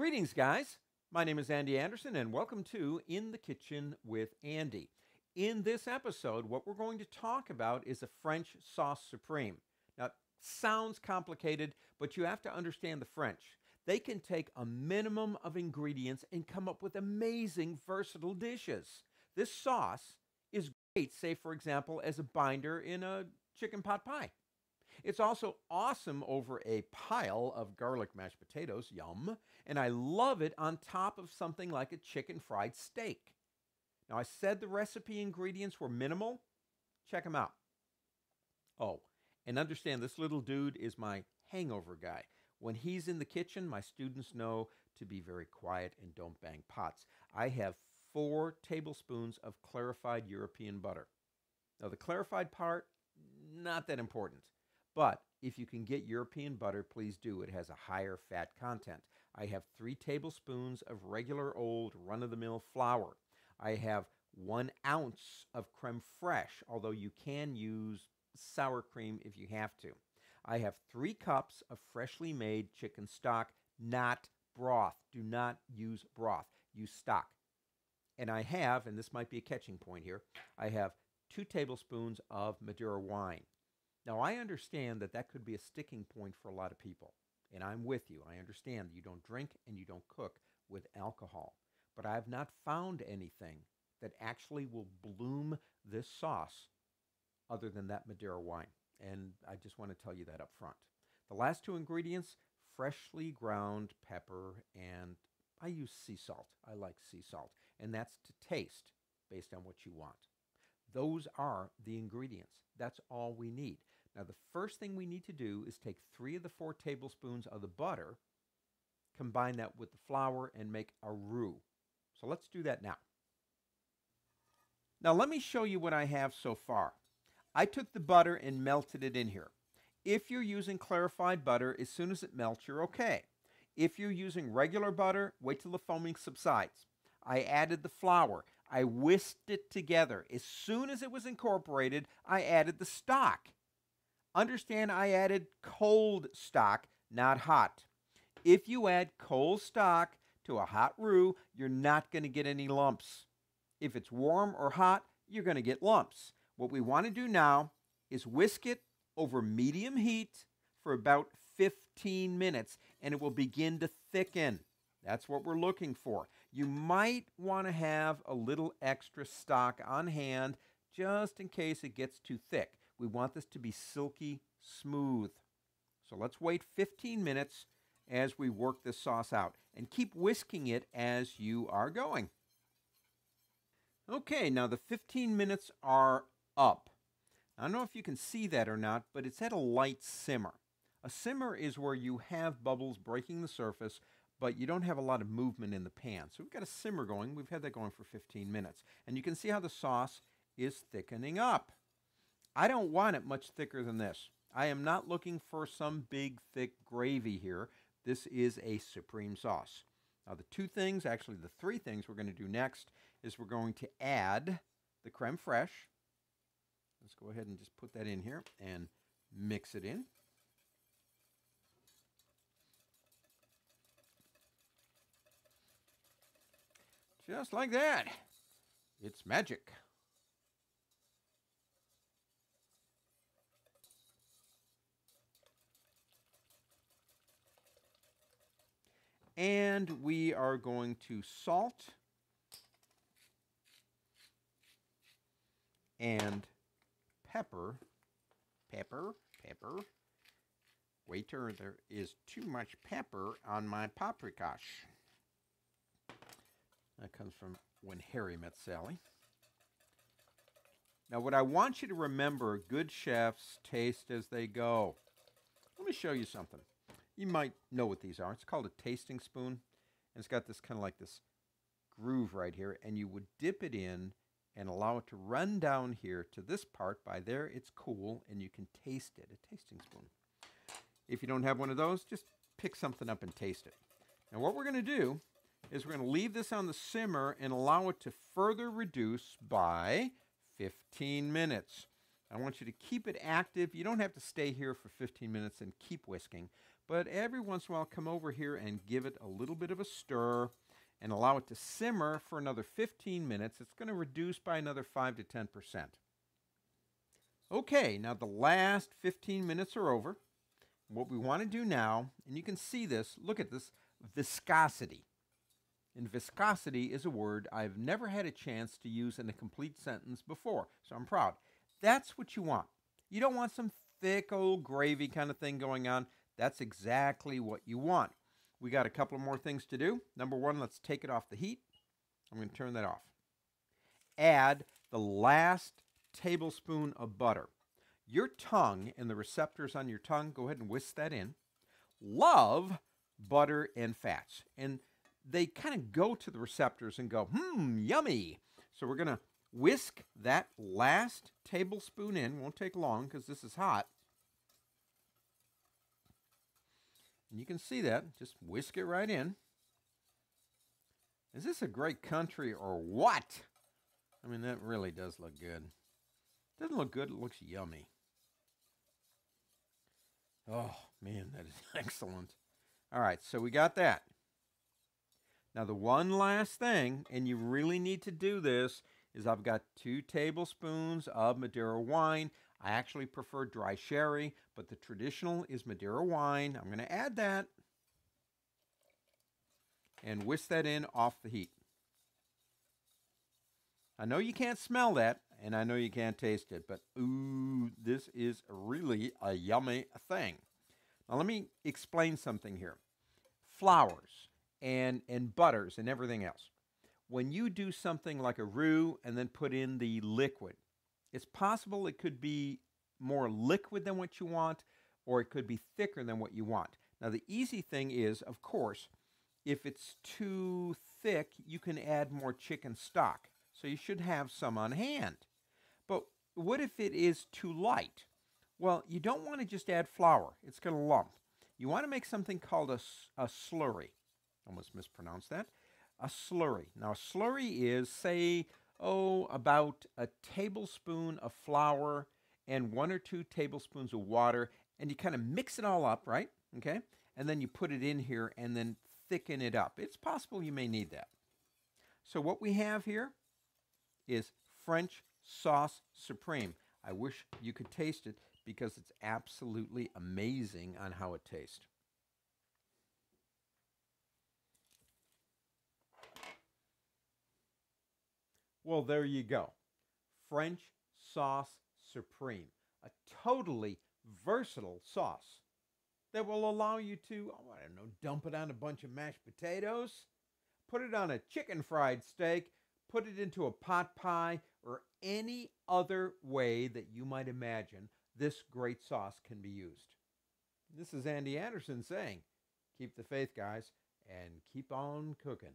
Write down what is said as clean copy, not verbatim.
Greetings, guys. My name is Andy Anderson, and welcome to In the Kitchen with Andy. In this episode, what we're going to talk about is a French sauce supreme. Now, it sounds complicated, but you have to understand the French. They can take a minimum of ingredients and come up with amazing, versatile dishes. This sauce is great, say, for example, as a binder in a chicken pot pie. It's also awesome over a pile of garlic mashed potatoes, yum, and I love it on top of something like a chicken fried steak. Now, I said the recipe ingredients were minimal. Check them out. Oh, and understand this little dude is my hangover guy. When he's in the kitchen, my students know to be very quiet and don't bang pots. I have 4 tablespoons of clarified European butter. Now, the clarified part, not that important. But if you can get European butter, please do. It has a higher fat content. I have 3 tablespoons of regular old run-of-the-mill flour. I have 1 ounce of creme fraiche, although you can use sour cream if you have to. I have 3 cups of freshly made chicken stock, not broth. Do not use broth. Use stock. And I have, and this might be a catching point here, I have 2 tablespoons of Madeira wine. Now, I understand that that could be a sticking point for a lot of people, and I'm with you. I understand that you don't drink and you don't cook with alcohol, but I have not found anything that actually will bloom this sauce other than that Madeira wine, and I just want to tell you that up front. The last 2 ingredients, freshly ground pepper, and I use sea salt. I like sea salt, and that's to taste based on what you want. Those are the ingredients. That's all we need. Now, the first thing we need to do is take 3 of the 4 tablespoons of the butter, combine that with the flour, and make a roux. So let's do that now. Now, let me show you what I have so far. I took the butter and melted it in here. If you're using clarified butter, as soon as it melts, you're okay. If you're using regular butter, wait till the foaming subsides. I added the flour. I whisked it together. As soon as it was incorporated, I added the stock. Understand I added cold stock, not hot. If you add cold stock to a hot roux, you're not going to get any lumps. If it's warm or hot, you're going to get lumps. What we want to do now is whisk it over medium heat for about 15 minutes, and it will begin to thicken. That's what we're looking for. You might want to have a little extra stock on hand just in case it gets too thick. We want this to be silky smooth. So let's wait 15 minutes as we work this sauce out, and keep whisking it as you are going. Okay, now the 15 minutes are up. I don't know if you can see that or not, but it's at a light simmer. A simmer is where you have bubbles breaking the surface, but you don't have a lot of movement in the pan. So we've got a simmer going. We've had that going for 15 minutes. And you can see how the sauce is thickening up. I don't want it much thicker than this. I am not looking for some big, thick gravy here. This is a supreme sauce. Now, the 2 things, actually the 3 things we're going to do next is we're going to add the creme fraiche. Let's go ahead and just put that in here and mix it in. Just like that. It's magic. And we are going to salt and pepper. Pepper. Waiter, there is too much pepper on my paprikash. That comes from When Harry Met Sally. Now, what I want you to remember, good chefs taste as they go. Let me show you something. You might know what these are. It's called a tasting spoon, and it's got this kind of like this groove right here, and you would dip it in and allow it to run down here to this part. By there, it's cool, and you can taste it, a tasting spoon. If you don't have one of those, just pick something up and taste it. Now, what we're going to do is we're going to leave this on the simmer and allow it to further reduce by 15 minutes. I want you to keep it active. You don't have to stay here for 15 minutes and keep whisking, but every once in a while come over here and give it a little bit of a stir and allow it to simmer for another 15 minutes. It's going to reduce by another 5 to 10%. Okay, now the last 15 minutes are over. What we want to do now, and you can see this, look at this, viscosity. And viscosity is a word I've never had a chance to use in a complete sentence before, so I'm proud. That's what you want. You don't want some thick old gravy kind of thing going on. That's exactly what you want. We got a couple of more things to do. Number one, let's take it off the heat. I'm going to turn that off. Add the last tablespoon of butter. Your tongue and the receptors on your tongue, go ahead and whisk that in. Love butter and fats. And they kind of go to the receptors and go, yummy. So we're going to whisk that last tablespoon in. Won't take long because this is hot. And you can see that. Just whisk it right in. Is this a great country or what? I mean, that really does look good. It doesn't look good. It looks yummy. Oh, man, that is excellent. All right, so we got that. Now, the one last thing, and you really need to do this, is I've got 2 tablespoons of Madeira wine. I actually prefer dry sherry, but the traditional is Madeira wine. I'm going to add that and whisk that in off the heat. I know you can't smell that, and I know you can't taste it, but ooh, this is really a yummy thing. Now, let me explain something here. Flours and butters and everything else. When you do something like a roux and then put in the liquid, it's possible it could be more liquid than what you want, or it could be thicker than what you want. Now, the easy thing is, of course, if it's too thick, you can add more chicken stock. So you should have some on hand. But what if it is too light? Well, you don't want to just add flour. It's going to lump. You want to make something called a slurry. Almost mispronounced that. A slurry. Now, a slurry is, say, about a tablespoon of flour and 1 or 2 tablespoons of water, and you kind of mix it all up, right? Okay? And then you put it in here and then thicken it up. It's possible you may need that. So what we have here is French sauce supreme. I wish you could taste it because it's absolutely amazing on how it tastes. Well, there you go. French sauce supreme. A totally versatile sauce that will allow you to, I don't know, dump it on a bunch of mashed potatoes, put it on a chicken fried steak, put it into a pot pie, or any other way that you might imagine this great sauce can be used. This is Andy Anderson saying, keep the faith, guys, and keep on cooking.